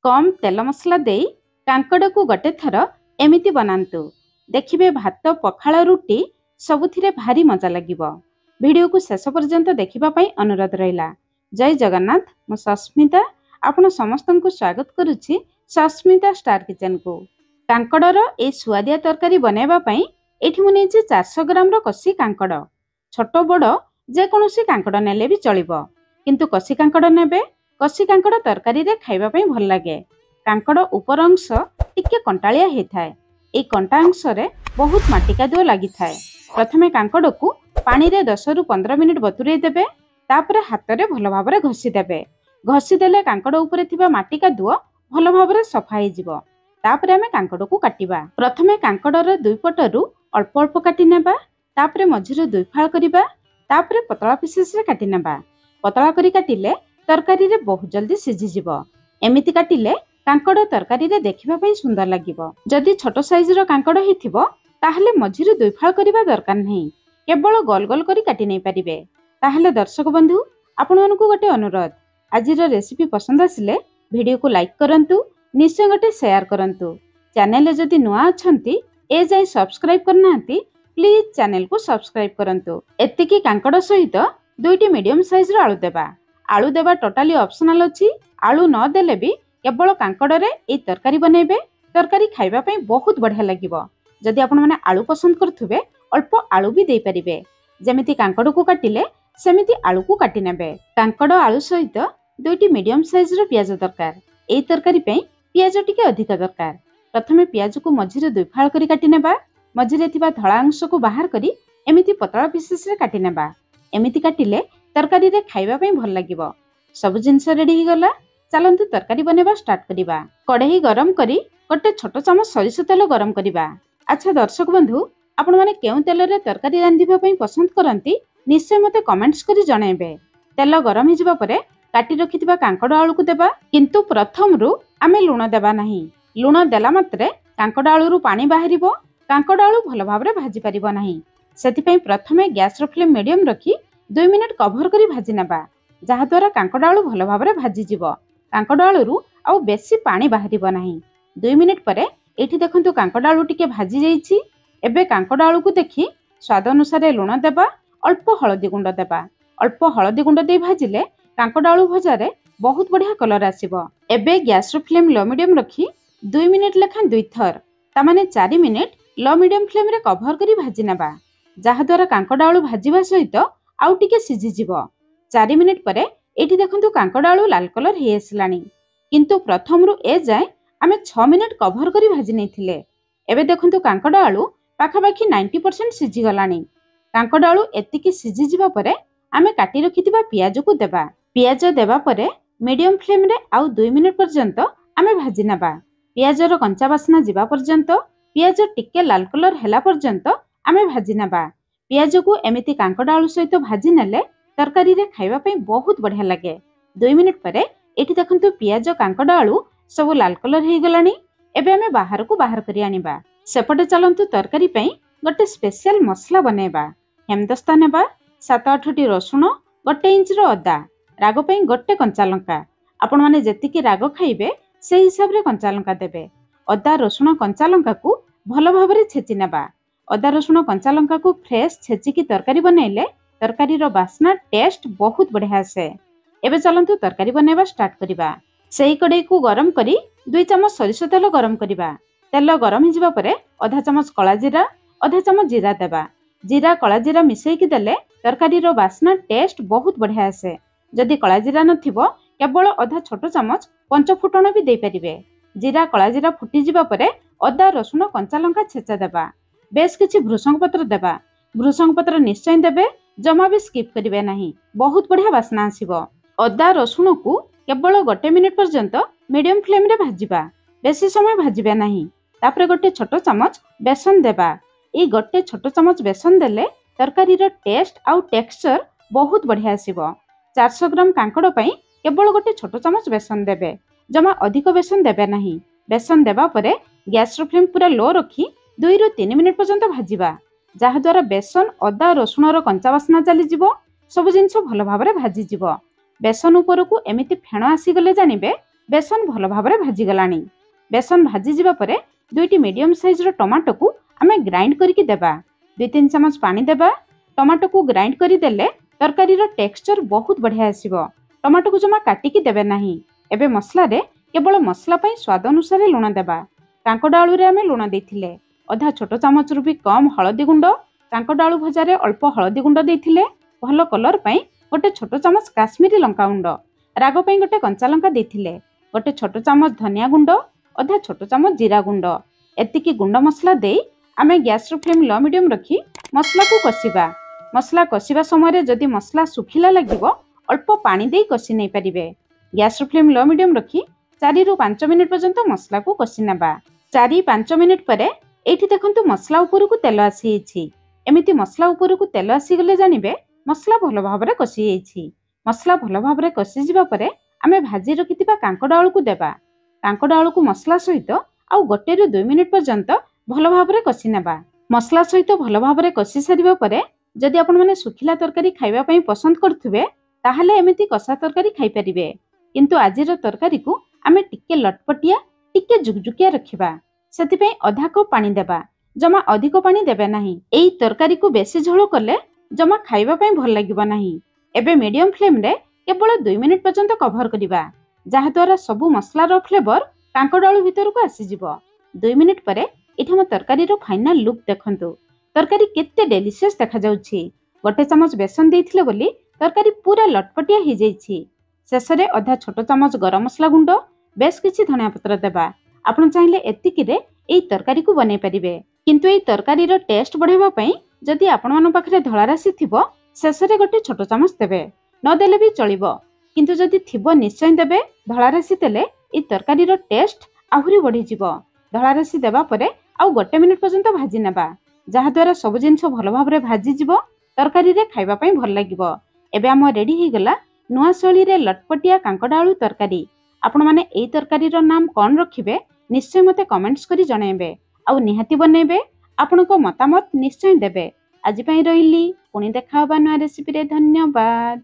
कम तेल मसला दे कांकड़ को गोटे थर एमिति बनातु देखिबे भात पखाल रुटी सबुथिरे भारी मजा लगिबो। वीडियो को शेष पर्यंत देखिबा पई अनुरोध रहिला। जय जगन्नाथ। मु सस्मिता आपण समस्त को स्वागत करुछि सस्मिता स्टार किचन को। कांकड़र ए सुआदिया तरकारी बनैबा पई एठी मु नेछि 400 ग्राम रो कसी कांकड़। छोट बड़ जे कोनोसी कांकड़ नेले भी चलिबो, किंतु कसी कांकड़ नेबे। कसी कांकड़ तरकारी रे खाइबा पई भल लागे। कांकड़ ऊपर अंश टिके कंटालिया हेथाय। ए कंटा अंश रे बहुत माटी कादुओ लागि थाए। प्रथमे कांकड़ को पानी रे 10 रु 15 मिनिट बतुरै देबे। तापरे हाथ रे भल भाबरे घसी देबे। घसी देले कांकड़ ऊपर थिबा माटी कादुओ भल भाबरे सफा हे जिवो। तापरे हमें कांकड़ को काटिबा। प्रथमे कांकड़र दुई पटरु अल्प अल्प काटि नेबा। तापरे मझिरे दुई फाळ करिबा। तापरे पतला पीसेस रे काटि नेबा। पतला करी काटिले तरकारी रे बहुत जल्दी सिझी जिवो। एमिति काटिले कांकड़ तरकारी रे देखिबा पई सुंदर लागिबो। जदि छोट साइज रो कांकड़ हेथिबो ताहले मझिरे दुई फाळ करिबा दरकार नहीं, केवल गोल गोल करी काटि नै परिबे। ताहले दर्शक बंधु आपण मानकु गोटे अनुरोध, आजिर रेसिपी पसंद आसिले वीडियो को लाइक करंतु, निश्चय गोटे शेयर करंतु। चैनल जदि नुआ अछंती ए जाई सब्सक्राइब करनांती प्लीज चैनल को सब्सक्राइब करंतु। एतिकी कांकड़ सहित दुईटी मीडियम साइज रो आलू देबा टोटाली ऑप्शनल अछि। आलू न देले भी केवल कांकड़ रे ए तरकारी बनैबे। तरकारी खाइबा पई बहुत बढ़िया लागिबो। जदि आपण माने आलू पसंद करथुबे अल्प आलू भी देई परिबे। जेमिति कांकड़ को काटिले सेमिति आलू को काटि नेबे। कांकड़ आलू सहित दुईटी मीडियम साइज रो प्याज दरकार। ए तरकारी पई प्याज टिके अधिक दरकार। प्रथमे प्याज को मझिरे दुई फाळ करी काटि नेबा। मझिरे थिबा धळा अंश को बाहर करी एमिति पतला पीसेस रे काटि नेबा। एमिति काटिले तरकारी रे खाइबा पई भल लागिबो। सब जिंस रेडी ही गला। चलंतु तरकारी बनेबा स्टार्ट करिबा। कढ़ई गरम करी गोटे छोट चमच सरिष तेल गरम करिबा। अच्छा दर्शक बंधु आपण माने केउ तेल रे तरकारी रांधिबा पई पसंद करंती निश्चय मते कमेंट्स करी जणाइबे। तेल गरम हिजबा परे काटी रखिथिबा कांकड़ आलू को देबा, किंतु प्रथम रु आमे लूण देबा नाही। लूण देला मात्रे कांकड़ आलू रु पानी बाहरिबो। कांकड़ आलू भल भाबरे भाजी परिबो नाही। सेति पई प्रथमे गैस रो फ्लेम मीडियम रखी 2 मिनिट कवर करी भाजी नेबा, जहा द्वारा कांकड़ आलू भल भाबरे भाजी जिवो। कांकड़ आलू रु आउ बेसी पानी बाहरिबो नाही। 2 मिनिट परे एठी देखंतु कांकड़ आलू टिके भाजी जाईछि। एबे कांकड़ आलू को देखि स्वाद अनुसार लूण देबा, अल्प हळदी गुंड देबा। अल्प हळदी गुंड दे भाजिले कांकड़ आलू भजारे बहुत बढ़िया कलर आसीबो। एबे गैस रो फ्लेम लो मीडियम रखी 2 मिनिट लेखा दुई थर ता माने 4 मिनिट लो मीडियम फ्लेम रे कवर करी भाजी नेबा, जहा द्वारा कांकड़ आलू भाजीबा सहित आउ टिके सिझी जिवो। 4 मिनिट परे एठी देखंतु कांकड़ आलू लाल कलर हे आसलानी, किंतु प्रथम रु ए जाय आमे 6 मिनिट कवर करी भाजी नैथिले। एबे देखंतु कांकड़ आलू पाखापाखी 90% सिझी गलानी। कांकड़ आलू एतिकी सिझी जिबा परे आमे काटी रखिथिबा पियाज को देबा। पियाज देबा परे मीडियम फ्लेम रे आउ 2 मिनिट पर्यंत आमे भाजी नेबा। पियाज रो कंचा बासना जिबा पर्यंत, पियाज टिके लाल कलर हेला पर्यंत आमे भाजी नेबा। पियाज को एमिति कांकड़ आलू सहित भाजी नेले तरकारी रे खाइबा पई बहुत बढ़िया लागे। 2 मिनिट परे एठी देखंतु पियाज कांकड़ आलू सब लाल कलर हे गलानी। एबे हमें बाहर को बाहर करी आनिबा। सेपटे चलंतु तरकारी पई गोटे स्पेशल मसला बनेबा। हेमदस्ता नेबा, 7-8 टी रसुण, 1 इंच रो अदा, राग पई गोटे कंचा लंका। आपण माने जेतिकी राग खाइबे से हिसाब रे कंचा लंका देबे। अदा रसुण कंचा लंका को भल भाबरे छेची नेबा। अदा रसुण कंचा लंका को फ्रेश छेचिकी तरकारी बनैले तरकारी रो बास्ना टेस्ट बहुत बढ़िया आसे। एबे चलंतु तरकारी बनेबा स्टार्ट करिबा। सेही कड़ाई को गरम करी 2 चमच सरिष तेल गरम करिबा। तेल गरम हिजिबा परे आधा चमच कला जीरा, आधा चमच जीरा देबा। जीरा कला जीरा मिसेकी देले तरकारी रो बास्ना टेस्ट बहुत बढ़िया आसे। जदि कला जीरा नथिबो केवल आधा छोट चमच पंच फुटण भी देई परिबे। जीरा कला जीरा फुटी जिबा परे अदा रसुण कंचा लंका छेचा देबा। बेस किछि भृषंग पत्र देबा। भृषंग पत्र निश्चय देबे, जमा भी स्किप करिवे नाही, बहुत बढ़िया बास्ना आसीबो। अदा रसुण को केवल 1 मिनिट पर्यंत मीडियम फ्लेम रे भाजिबा, बेसी समय भाजिबे नाही। तापरे गोटे छोट चमच बेसन देबा। ए गोटे छोट चमच बेसन देले तरकारी रो टेस्ट आउ टेक्सचर बहुत बढ़िया आसीबो। 400 ग्राम कांकड़ पई केवल गोटे छोट चमच बेसन देबे, जमा अधिक बेसन देबे नाही। बेसन देबा परे गैस रो फ्लेम पूरा लो रखी 2 रु 3 मिनिट पर्यंत भाजिबा, जहा द्वारा बेसन अदा रसुण रो कंचा बास्ना चली जिवो। सब जिंस भल भाबरे भाजी जिवो। बेसन ऊपर को एमिति फेण आसी गले जानिबे बेसन भल भाव भाजी गलानी। बेसन भाजी जिबा परे दुईटी मीडियम साइज रो टमाटो को आमे ग्राइंड करके देबा। 2-3 चमच पानी देबा। टमाटो को ग्राइंड करी देले तरकारी रो टेक्सचर बहुत बढ़िया आसीबो। टमाटो को जमा काटिकी देबे नाही। एबे मसला रे केवल मसला पई स्वाद अनुसार लुण देबा। कांकोड आलू रे आमे लुण देथिले। आधा छोट चामच रु भी कम हळदी गुंड। कांकोड आलू भजा रे अल्प हळदी गुंड देथिले। भलो कलर पई गोटे छोट चामच काश्मीरी लंका गुंड। राग पई गोटे कंचा लंका देथिले। गोटे छोट चामच धनिया गुंड। आधा छोट चामच जीरा गुंड। एतिकी गुंड मसला देई आमे गैस रो फ्लेम लो मीडियम रखी मसला को कसिबा। मसला कसिबा समय जदि मसला सुखिला लागिबो अल्प पानी देई कसी नै परिबे। गैस रो फ्लेम लो मीडियम रखी 4 रु 5 मिनिट पर्यंत मसला को कसी नेबा। 4-5 मिनिट परे एठी देखंतु मसला ऊपर को तेल आसी एछि। एमिति मसला ऊपर को तेल आसी गले जानिबे मसला भलो भाबरे कसी एछि। मसला भलो भाबरे कसी जिबा परे आमे भाजी रखितिबा कांकोड आलू को देबा। कांकोड आलू को मसला सहित आउ 1 रु 2 मिनिट पर्यंत भलो भाबरे कसी नेबा। मसला सहित भलो भाबरे कसी सारिबा परे जदि आपण माने सुखिला तरकारी खाइबा पई पसंद करथुबे ताहाले एमिति कसा तरकारी खाइ परिबे। किंतु आजिर तरकारी को आमे टिके लटपटिया टिके जुगजुकिया रखिबा। सेति पई आधा कप पानी देबा। जमा अधिक पानी देबे नाही। एई तरकारी को बेसी झोल करले जमा खाइबा पई भल लागिबो नाही। एबे मीडियम फ्लेम रे केवल 2 मिनिट पर्यंत कवर करिबा जहा द्वारा सबु मसला रो फ्लेवर कांकोड आलू भीतर को आसी जिवो। 2 मिनिट परे एठम तरकारी रो फाइनल लुक देखंतु। तरकारी केते डेलिशियस देखा जाउछि। गोटे चामच बेसन देथिले बोली तरकारी पूरा लटपटिया हो जाइछि। शेषरे आधा छोट चामच गरम मसला गुंड बेस किछि धनिया पत्र देबा। आपण चाहिले एतिकी रे एई तरकारी को बनै परिबे। किंतु एई तरकारी रो टेस्ट बढ़ाइबा पई जदि आपण मन पाखरे धळा राशि थिबो शेषरे गोटे छोट चामच देबे। न देले भी चलिबो किंतु जदि थिबो निश्चय देबे। धळा राशि देले एई तरकारी रो टेस्ट आहुरी बढ़ी जिवो। धळा राशि देबा परे आउ 1 मिनिट पर्यंत भाजी नेबा जहा द्वारा सब जिनस भल भाबरे भाजी जिवो। तरकारी रे खाइबा पई भल लागिवो। एबे हम रेडी हे गला नुआ शैली रे लटपटिया कांकोड आलू तरकारी। आपण माने एई तरकारी रो नाम कोन रखिबे निश्चय मते कमेंट्स करी जणाइबे आउ निहाती बनेबे। आपनको मतामत निश्चय देबे। आज पई रहिली पुणी देखा होबा नुआ रेसिपी रे। धन्यवाद।